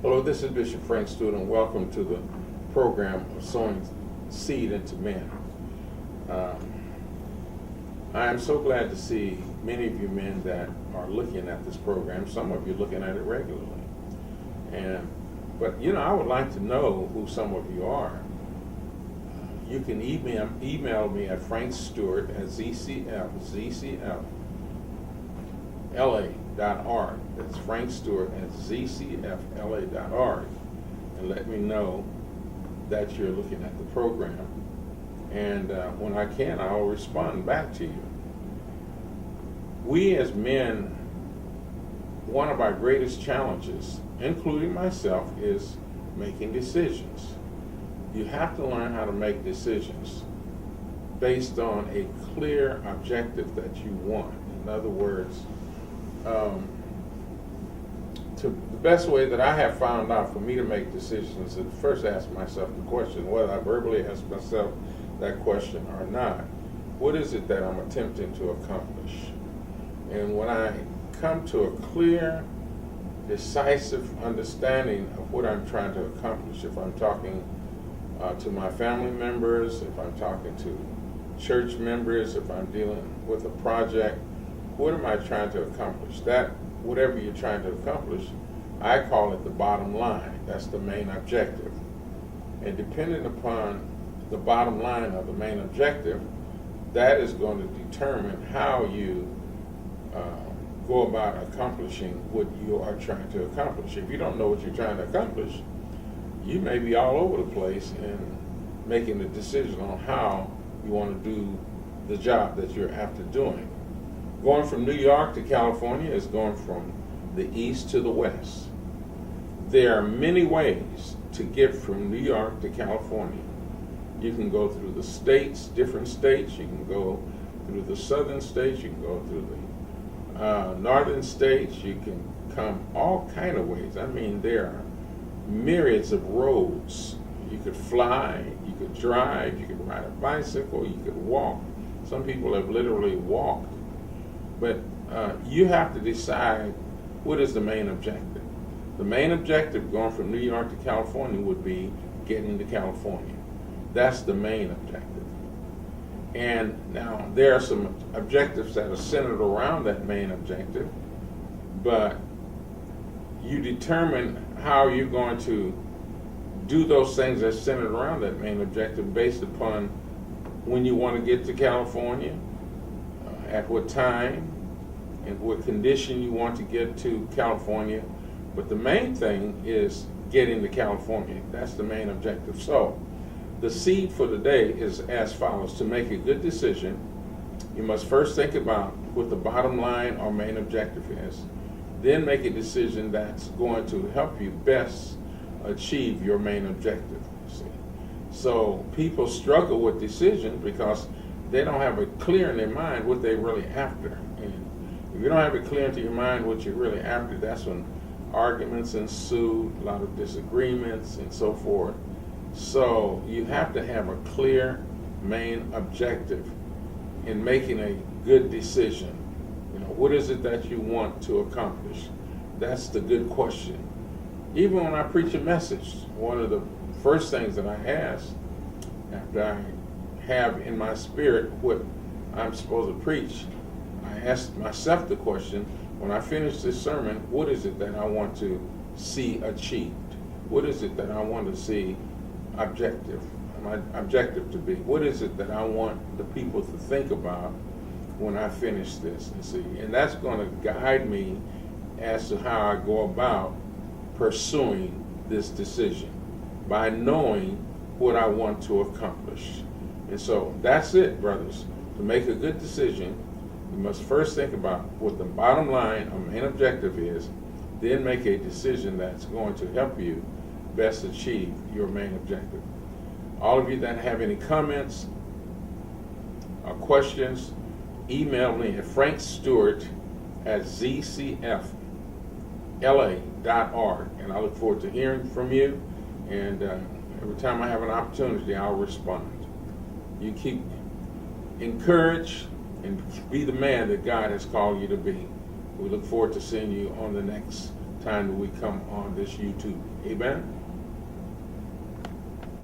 Hello, this is Bishop Frank Stewart, and welcome to the program of Sowing Seed into Men. I am so glad to see many of you men that are looking at this program. Some of you looking at it regularly. But I would like to know who some of you are. You can email me at frankstewart@zcfla.org. That's frankstewart@zcfla.org, and let me know that you're looking at the program. And when I can, I'll respond back to you. We as men, one of our greatest challenges, including myself, is making decisions. You have to learn how to make decisions based on a clear objective that you want. In other words, the best way that I have found out for me to make decisions is to first ask myself the question, whether I verbally ask myself that question or not. What is it that I'm attempting to accomplish? And when I come to a clear, decisive understanding of what I'm trying to accomplish, if I'm talking to my family members, if I'm talking to church members, if I'm dealing with a project, what am I trying to accomplish? That, whatever you're trying to accomplish, I call it the bottom line. That's the main objective. And depending upon the bottom line of the main objective, that is going to determine how you go about accomplishing what you are trying to accomplish. If you don't know what you're trying to accomplish, you may be all over the place in making a decision on how you want to do the job that you're after doing. Going from New York to California is going from the east to the west. There are many ways to get from New York to California. You can go through the states, different states. You can go through the southern states. You can go through the northern states. You can come all kind of ways. I mean, there are myriads of roads. You could fly, you could drive, you could ride a bicycle, you could walk. Some people have literally walked. But you have to decide what is the main objective. The main objective going from New York to California would be getting to California. That's the main objective. And now there are some objectives that are centered around that main objective, but you determine how you're going to do those things that are centered around that main objective based upon when you want to get to California, at what time, and what condition you want to get to California. But the main thing is getting to California. That's the main objective. So the seed for today is as follows. To make a good decision, you must first think about what the bottom line or main objective is. Then make a decision that's going to help you best achieve your main objective. See? So people struggle with decisions because they don't have it clear in their mind what they're really after. And if you don't have it clear into your mind what you're really after, that's when arguments ensue, a lot of disagreements and so forth. So you have to have a clear main objective in making a good decision. What is it that you want to accomplish? That's the good question. Even when I preach a message, one of the first things that I ask after I have in my spirit what I'm supposed to preach, I ask myself the question, when I finish this sermon, what is it that I want to see achieved? What is it that I want to see my objective to be? What is it that I want the people to think about when I finish this? And that's going to guide me as to how I go about pursuing this decision by knowing what I want to accomplish. And so that's it, brothers. To make a good decision, you must first think about what the bottom line or main objective is, then make a decision that's going to help you best achieve your main objective. All of you that have any comments or questions, email me at frankstewart@zcfla.org, and I look forward to hearing from you. And every time I have an opportunity, I'll respond. You keep encouraged and be the man that God has called you to be. We look forward to seeing you on the next time that we come on this YouTube. Amen?